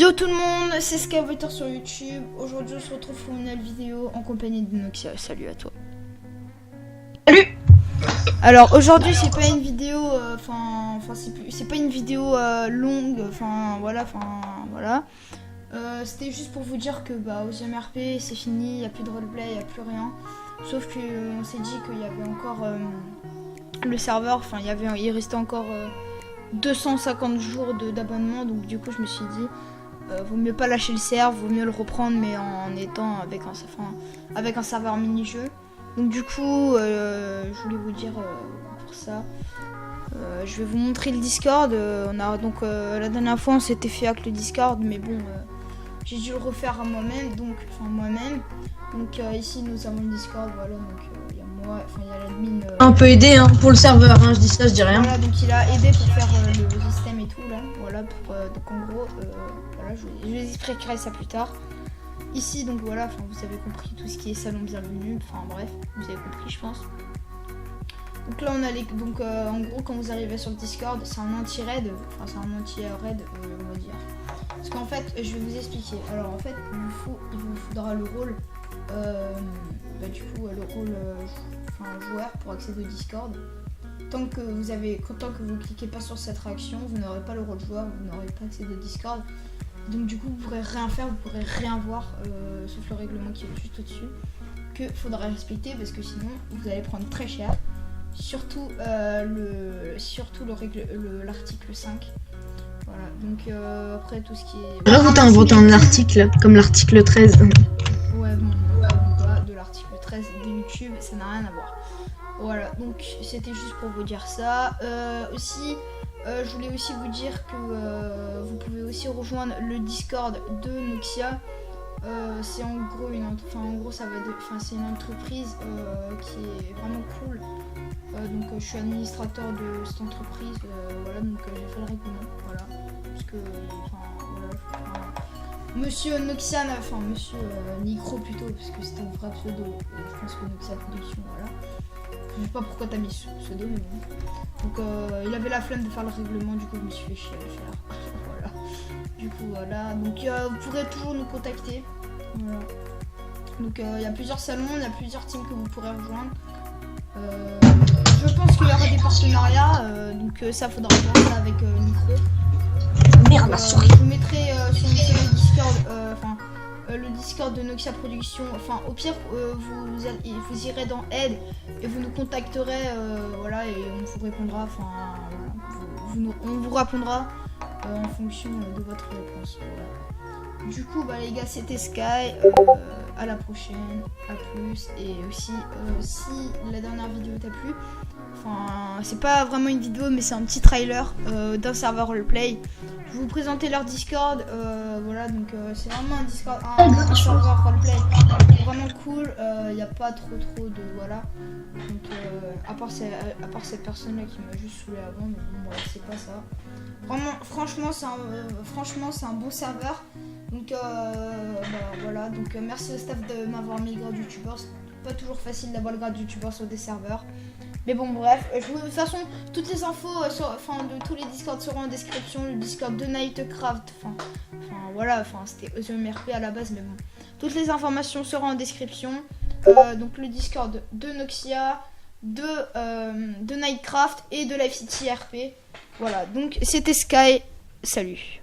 Yo tout le monde, c'est Skywater sur YouTube. Aujourd'hui on se retrouve pour une nouvelle vidéo en compagnie de Noxia. Salut à toi. Salut. Alors aujourd'hui c'est pas une vidéo, c'est pas une vidéo longue, voilà. C'était juste pour vous dire que aux MRP c'est fini, il n'y a plus de roleplay, il n'y a plus rien. Sauf que on s'est dit qu'il y avait encore le serveur, il restait encore 250 jours d'abonnement, donc du coup je me suis dit vaut mieux pas lâcher le serve, vaut mieux le reprendre mais en étant avec un serveur mini-jeu. Donc du coup je voulais vous dire pour ça je vais vous montrer le Discord. La dernière fois on s'était fait avec le Discord, mais bon j'ai dû le refaire à moi-même, donc ici nous avons le Discord, voilà, donc il y a moi, il y a l'admin un peu aidé pour le serveur, je dis ça, je dis rien. Voilà, donc il a aidé pour faire le système et tout là, voilà, donc en gros voilà, je vous expliquerai ça plus tard. Ici donc voilà, vous avez compris tout ce qui est salon bienvenue, bref, vous avez compris je pense. Donc là on a en gros quand vous arrivez sur le Discord, c'est un anti-raid, c'est un anti-raid on va dire. Parce qu'en fait, je vais vous expliquer. Alors en fait, il vous faudra le rôle, joueur pour accéder au Discord. Tant que vous cliquez pas sur cette réaction, vous n'aurez pas le rôle joueur, vous n'aurez pas accès au Discord. Donc du coup, vous pourrez rien faire, vous pourrez rien voir, sauf le règlement qui est juste au-dessus, que faudra respecter parce que sinon, vous allez prendre très cher. Surtout l'article 5. Voilà, donc après tout ce qui est... Là, vous t'as inventé un article, comme l'article 13. Ouais, bon, de l'article 13 de YouTube, ça n'a rien à voir. Voilà, donc c'était juste pour vous dire ça. Aussi, je voulais aussi vous dire que vous pouvez aussi rejoindre le Discord de Noxia. C'est en gros c'est une entreprise qui est vraiment cool. Donc je suis administrateur de cette entreprise, voilà, donc j'ai fait le règlement, voilà, parce que Monsieur Noxia, Monsieur Nicro plutôt, parce que c'était un vrai pseudo, je pense que Noxia Production, voilà. Je sais pas pourquoi t'as mis ce pseudo, mais bon. Donc il avait la flemme de faire le règlement, du coup je me suis fait chier à le faire, voilà. Du coup voilà, donc vous pourrez toujours nous contacter, voilà. Donc il y a plusieurs salons, il y a plusieurs teams que vous pourrez rejoindre. Je pense qu'il y aura des partenariats, donc ça faudra voir ça avec Micro. Merde, ma souris. Je vous mettrai sur le Discord, le Discord de Noxia Production. Au pire, vous irez dans aide et vous nous contacterez, voilà, et on vous répondra. On vous répondra en fonction de votre réponse. Voilà. Du coup, les gars, c'était Sky. À la prochaine, à plus. Et aussi, si la dernière vidéo t'a plu, c'est pas vraiment une vidéo, mais c'est un petit trailer d'un serveur roleplay. Je vais vous présenter leur Discord. Voilà, donc c'est vraiment un Discord, un serveur roleplay vraiment cool. Il n'y a pas trop de voilà. Donc à part cette personne là qui m'a juste saoulé avant, mais bon, bref, c'est pas ça. Vraiment, franchement, c'est un bon serveur. Donc voilà, donc merci au staff de m'avoir mis le grade youtubeur. C'est pas toujours facile d'avoir le grade youtubeur sur des serveurs. Mais bon, bref, de toute façon, toutes les infos de tous les Discords seront en description. Le Discord de Nightcraft, c'était EMRP à la base, mais bon. Toutes les informations seront en description. Donc le Discord de Noxia, de Nightcraft et de Live City RP. Voilà, donc c'était Sky. Salut.